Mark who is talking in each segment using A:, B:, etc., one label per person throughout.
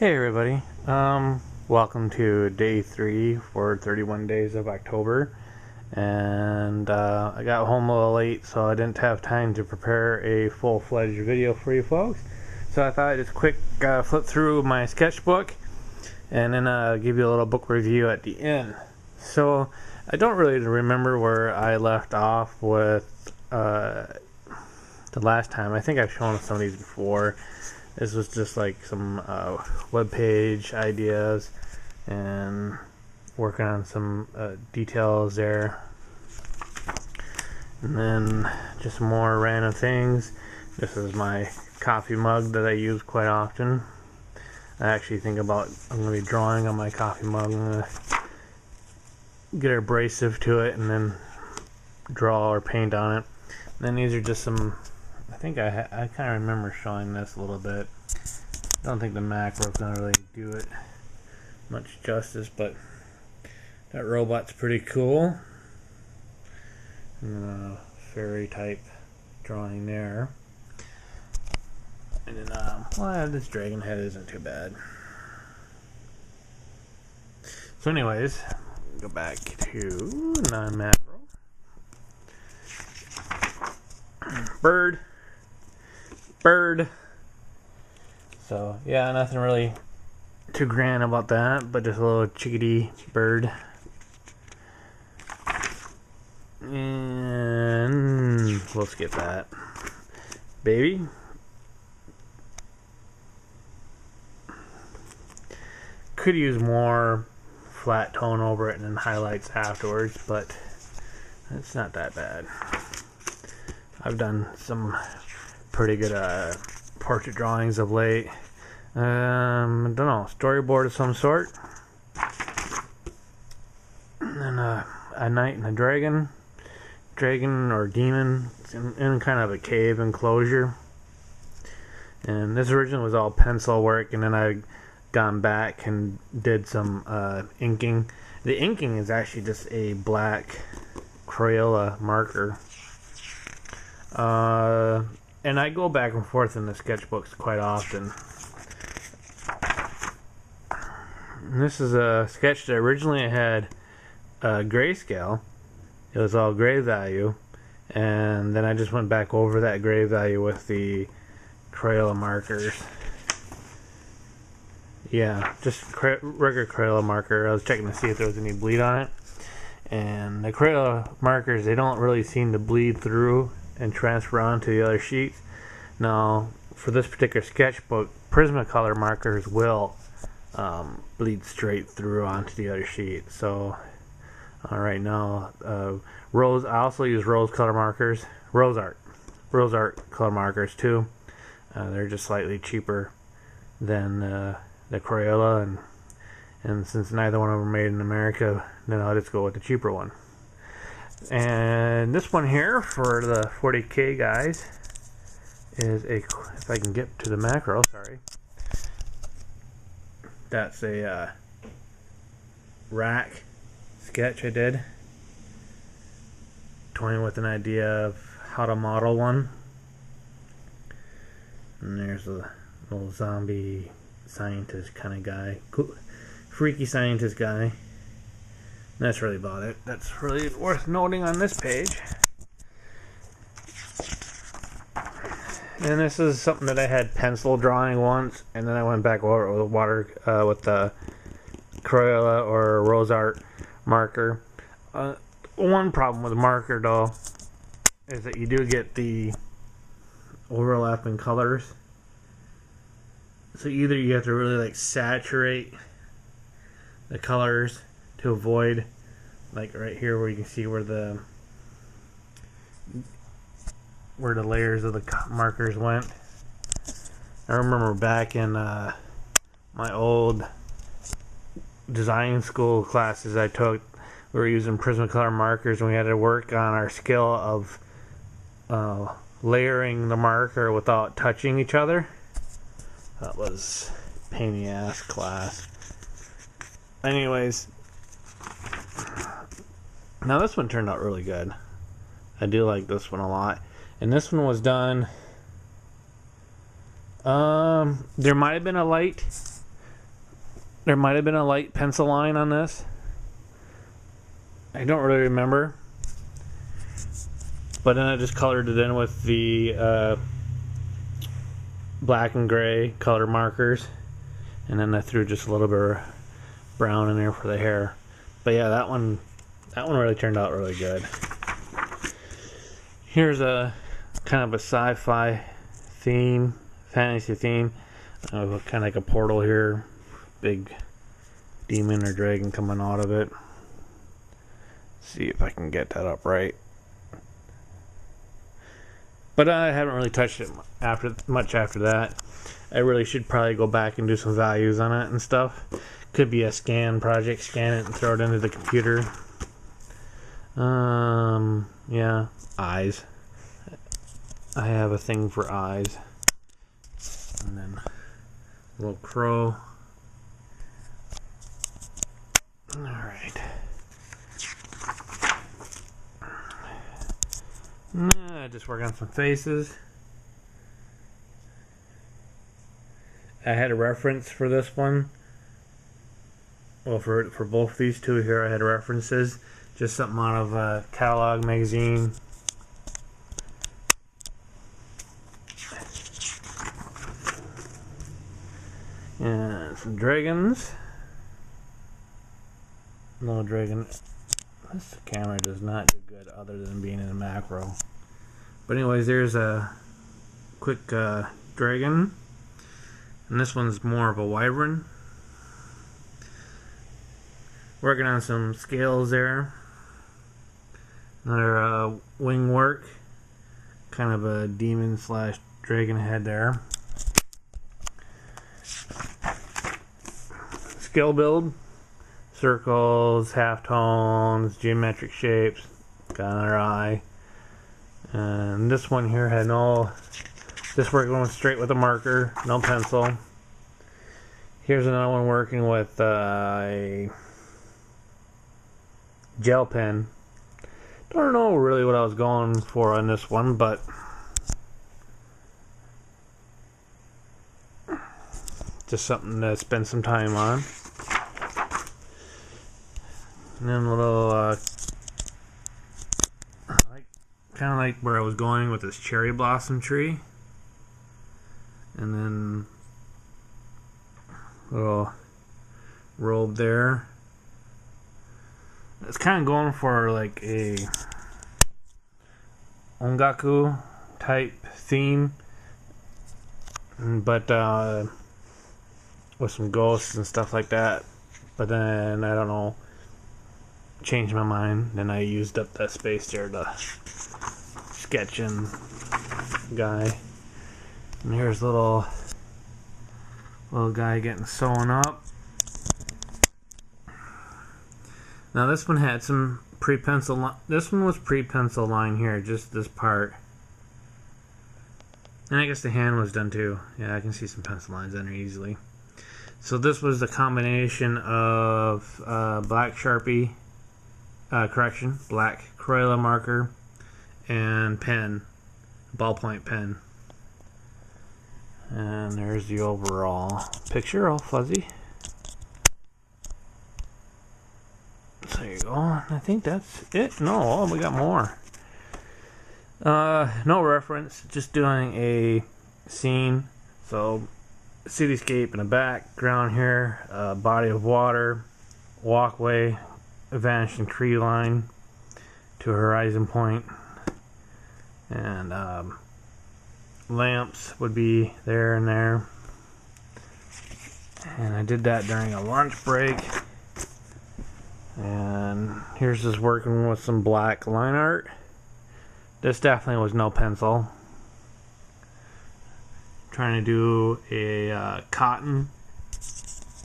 A: Hey everybody, welcome to day 3 for 31 days of October, and I got home a little late, so I didn't have time to prepare a full-fledged video for you folks, so I thought I'd just quick flip through my sketchbook and then give you a little book review at the end. So I don't really remember where I left off with the last time. I think I've shown some of these before. This was just like some web page ideas and working on some details there, and then just more random things. This is my coffee mug that I use quite often. I actually think about I'm going to be drawing on my coffee mug. I'm going to get abrasive to it and then draw or paint on it. And then these are just some, I think I kind of remember showing this a little bit. I don't think the macro is going to really do it much justice, but that robot's pretty cool. And then a fairy type drawing there. And then, well, this dragon head isn't too bad. So anyways, go back to non-macro. Bird. So yeah, nothing really too grand about that, but just a little chickadee bird. And we'll skip that. Baby. Could use more flat tone over it and then highlights afterwards, but it's not that bad. I've done some pretty good portrait drawings of late. I don't know, storyboard of some sort. And then a knight and a dragon or demon in kind of a cave enclosure. And this originally was all pencil work, and then I gone back and did some inking. The inking is actually just a black Crayola marker. And I go back and forth in the sketchbooks quite often. And this is a sketch that originally had grayscale. It was all gray value, and then I just went back over that gray value with the Crayola markers. Yeah, just regular Crayola marker. I was checking to see if there was any bleed on it, and the Crayola markers, they don't really seem to bleed through and transfer onto the other sheets. Now, for this particular sketchbook, Prismacolor markers will bleed straight through onto the other sheet. So, right now, I also use rose color markers, rose art color markers too. They're just slightly cheaper than the Crayola, and since neither one of them are made in America, then I'll just go with the cheaper one. And this one here for the 40K guys is a, if I can get to the macro, sorry. That's a rack sketch I did, toying with an idea of how to model one. And there's a little zombie scientist kind of guy, cool, freaky scientist guy. That's really about it. That's really worth noting on this page. And this is something that I had pencil drawing once, and then I went back over it with water, with the Crayola or rose art marker. One problem with marker though is that you do get the overlapping colors. So either you have to really like saturate the colors to avoid, like right here where you can see where the layers of the markers went. I remember back in my old design school classes I took, we were using Prismacolor markers, and we had to work on our skill of layering the marker without touching each other. That was a pain in the ass class. Anyways, now this one turned out really good. I do like this one a lot. And this one was done, there might have been a light There might have been a light pencil line on this. I don't really remember. But then I just colored it in with the black and gray color markers. And then I threw just a little bit of brown in there for the hair. But yeah, that one really turned out really good. Here's a kind of a sci-fi theme, fantasy theme. Kind of like a portal here. Big demon or dragon coming out of it. See if I can get that up right. But I haven't really touched it much after that. I really should probably go back and do some values on it and stuff. Could be a scan project, scan it and throw it into the computer. Yeah, eyes. I have a thing for eyes. And then a little crow. Alright. Just work on some faces. I had a reference for this one. Well, for both these two here, I had references. Just something out of a catalog magazine. And some dragons. No dragon. This camera does not do good other than being in a macro. But anyways, there's a quick dragon. And this one's more of a wyvern. Working on some scales there. Another wing work. Kind of a demon slash dragon head there. Scale build. Circles, halftones, geometric shapes. Got another eye. And this one here had no... This work going straight with a marker, no pencil. Here's another one working with a gel pen. Don't know really what I was going for on this one, but just something to spend some time on. And then a little, kind of like where I was going with this cherry blossom tree. And then little robe there. It's kind of going for like a ongaku type theme, but with some ghosts and stuff like that. But then I don't know, changed my mind. Then I used up that space there to sketching guy. And here's little guy getting sewn up. Now this one had some pre-pencil. This one was pre-pencil line here, just this part. And I guess the hand was done too. Yeah, I can see some pencil lines on there easily. So this was the combination of black Sharpie, black Crayola marker, and pen, ballpoint pen. And there's the overall picture, all fuzzy. So there you go. I think that's it. No, we got more. No reference, just doing a scene. So cityscape in the background here, body of water, walkway, a vanishing tree line to a horizon point, and lamps would be there and there. And I did that during a lunch break. And here's just working with some black line art. This definitely was no pencil. Trying to do a cotton.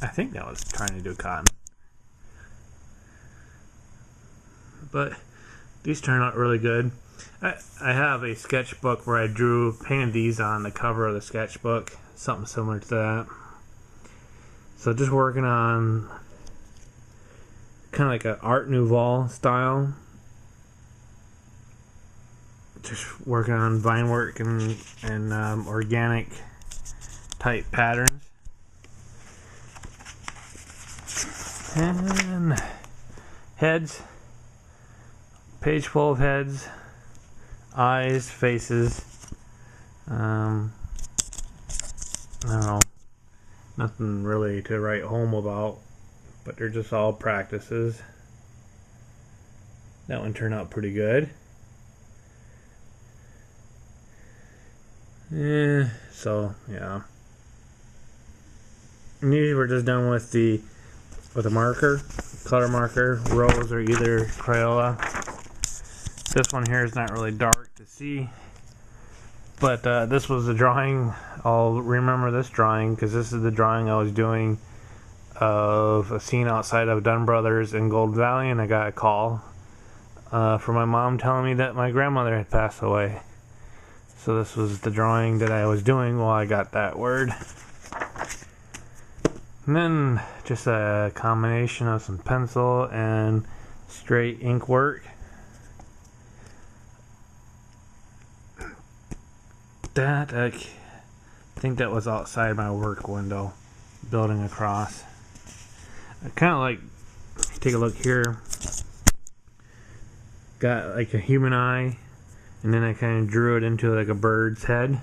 A: I think that was trying to do cotton. But these turned out really good. I have a sketchbook where I painted these on the cover of the sketchbook. Something similar to that. So just working on kind of like an Art Nouveau style. Just working on vine work and organic type patterns. And heads, page full of heads, eyes, faces. I don't know, nothing really to write home about, but they're just all practices. That one turned out pretty good. So yeah. And usually we're just done with the marker, color marker. Rose or either Crayola. This one here is not really dark to see, but this was the drawing. I'll remember this drawing because this is the drawing I was doing of a scene outside of Dunn Brothers in Gold Valley, and I got a call from my mom telling me that my grandmother had passed away. So this was the drawing that I was doing while I got that word. And then just a combination of some pencil and straight ink work. That I think that was outside my work window, building across. I kind of like, take a look here, got like a human eye, and then I kind of drew it into like a bird's head.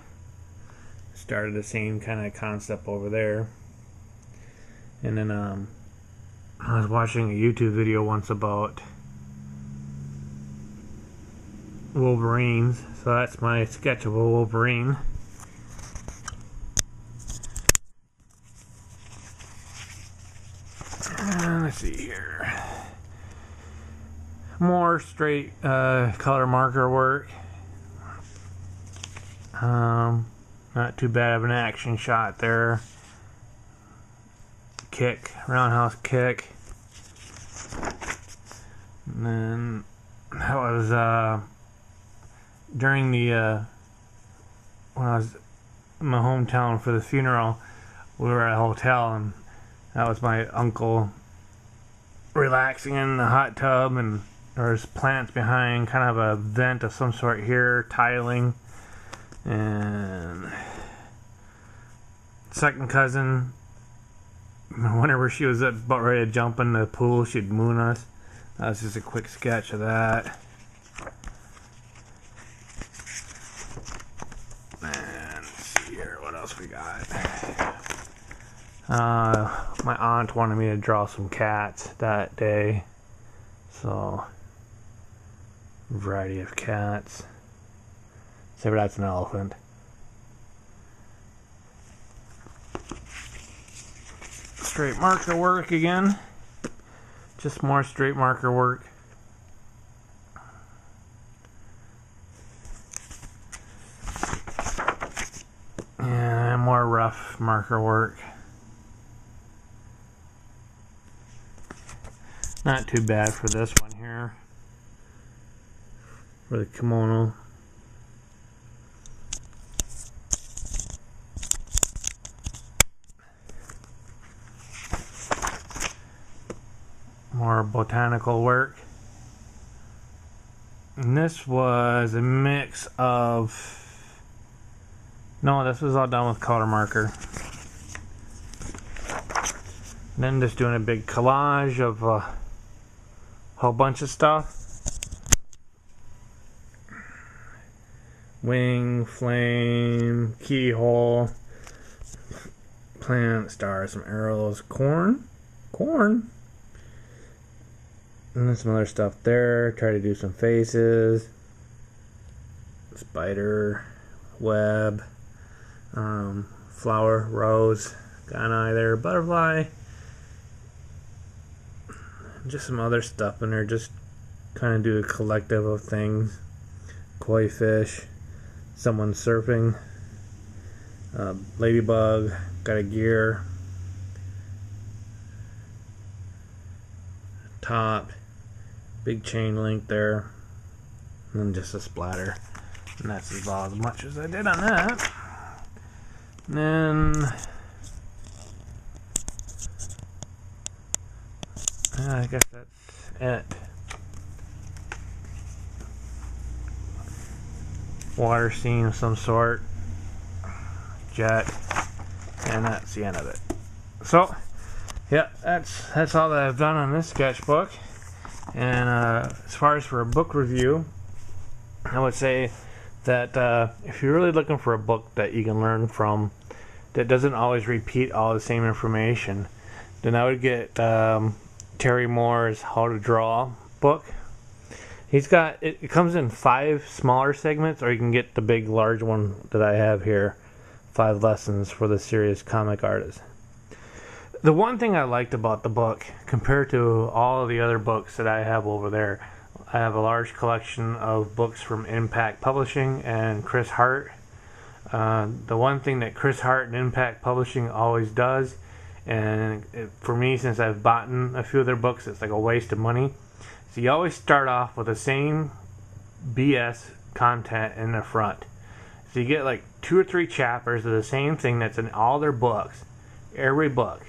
A: Started the same kind of concept over there. And then I was watching a YouTube video once about Wolverines, so that's my sketch of a Wolverine. Let's see here. More straight color marker work. Not too bad of an action shot there. Kick, roundhouse kick. And then that was during the when I was in my hometown for the funeral. We were at a hotel, and that was my uncle relaxing in the hot tub, and there's plants behind, kind of a vent of some sort here, tiling. And second cousin, whenever she was about ready to jump in the pool, she'd moon us. That was just a quick sketch of that. And let's see here, what else we got? My aunt wanted me to draw some cats that day, so variety of cats. Except that's an elephant. Straight marker work again. Just more straight marker work. And more rough marker work. Not too bad for this one here. For the kimono. More botanical work. And this was a mix of... No, this was all done with color marker. And then just doing a big collage of a whole bunch of stuff. Wing, flame, keyhole, plant, stars, some arrows, corn. And then some other stuff there. Try to do some faces. Spider, web, flower, rose, got an eye there, butterfly. Just some other stuff in there. Just kind of do a collective of things. Koi fish, someone surfing, ladybug, got a gear, top. Big chain link there, and then just a splatter, and that's about as much as I did on that. And then I guess that's it. Water scene of some sort, jet, and that's the end of it. So yeah, that's all that I've done on this sketchbook. And as far as for a book review, I would say that if you're really looking for a book that you can learn from that doesn't always repeat all the same information, then I would get Terry Moore's How to Draw book. He's got it comes in 5 smaller segments, or you can get the big large one that I have here, 5 lessons for the serious comic artist. The one thing I liked about the book compared to all of the other books that I have over there, I have a large collection of books from Impact Publishing and Chris Hart. The one thing that Chris Hart and Impact Publishing always does, and for me, since I've bought a few of their books, it's like a waste of money. So you always start off with the same BS content in the front. So you get like 2 or 3 chapters of the same thing that's in all their books, every book.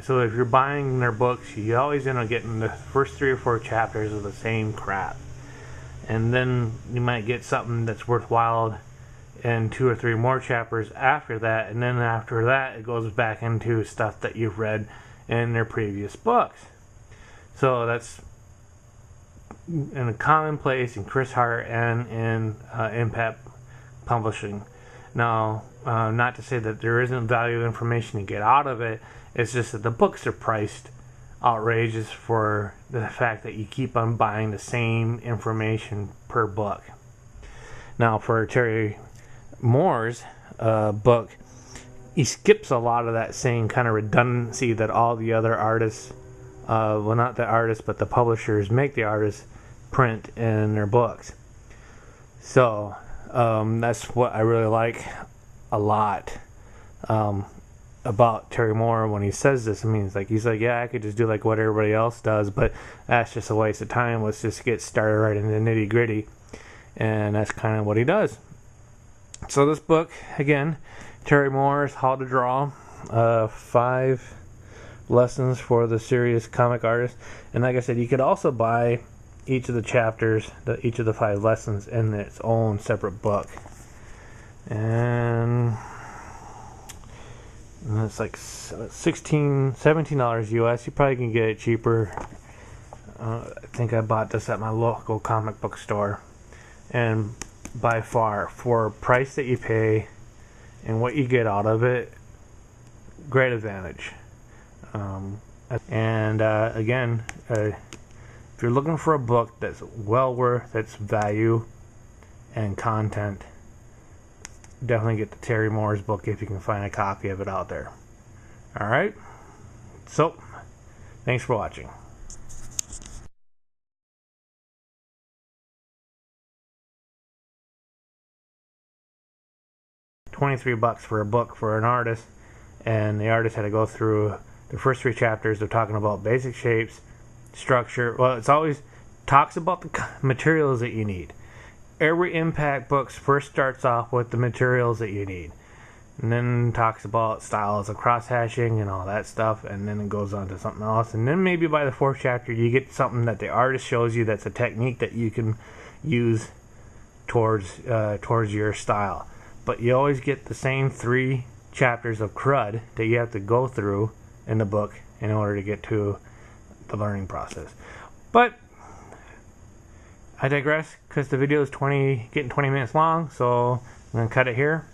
A: So if you're buying their books, you always end up getting the first 3 or 4 chapters of the same crap. And then you might get something that's worthwhile in 2 or 3 more chapters after that, and then after that it goes back into stuff that you've read in their previous books. So that's in a commonplace in Chris Hart and in Impact Publishing. Now, not to say that there isn't valuable information to get out of it, it's just that the books are priced outrageous for the fact that you keep on buying the same information per book. Now, for Terry Moore's book, he skips a lot of that same kind of redundancy that all the other artists, well, not the artists, but the publishers make the artists print in their books. So that's what I really like a lot about Terry Moore when he says this. I mean, he's like, yeah, I could just do like what everybody else does, but that's just a waste of time. Let's just get started right in the nitty gritty, and that's kind of what he does. So this book, again, Terry Moore's How to Draw, 5 lessons for the serious comic artist. And like I said, you could also buy each of the chapters, each of the 5 lessons in its own separate book. And it's like $17 US. You probably can get it cheaper. I think I bought this at my local comic book store. And by far, for a price that you pay and what you get out of it, great advantage. Again, if you're looking for a book that's well worth its value and content, definitely get the Terry Moore's book if you can find a copy of it out there. Alright, so thanks for watching. $23 for a book for an artist, and the artist had to go through the first 3 chapters of talking about basic shapes, structure. Well, it's always talks about the materials that you need. Every Impact books first starts off with the materials that you need, and then talks about styles of cross-hatching and all that stuff, and then it goes on to something else, and then maybe by the 4th chapter you get something that the artist shows you that's a technique that you can use towards your style. But you always get the same 3 chapters of crud that you have to go through in the book in order to get to the learning process. But I digress, because the video is getting 20 minutes long, so I'm going to cut it here.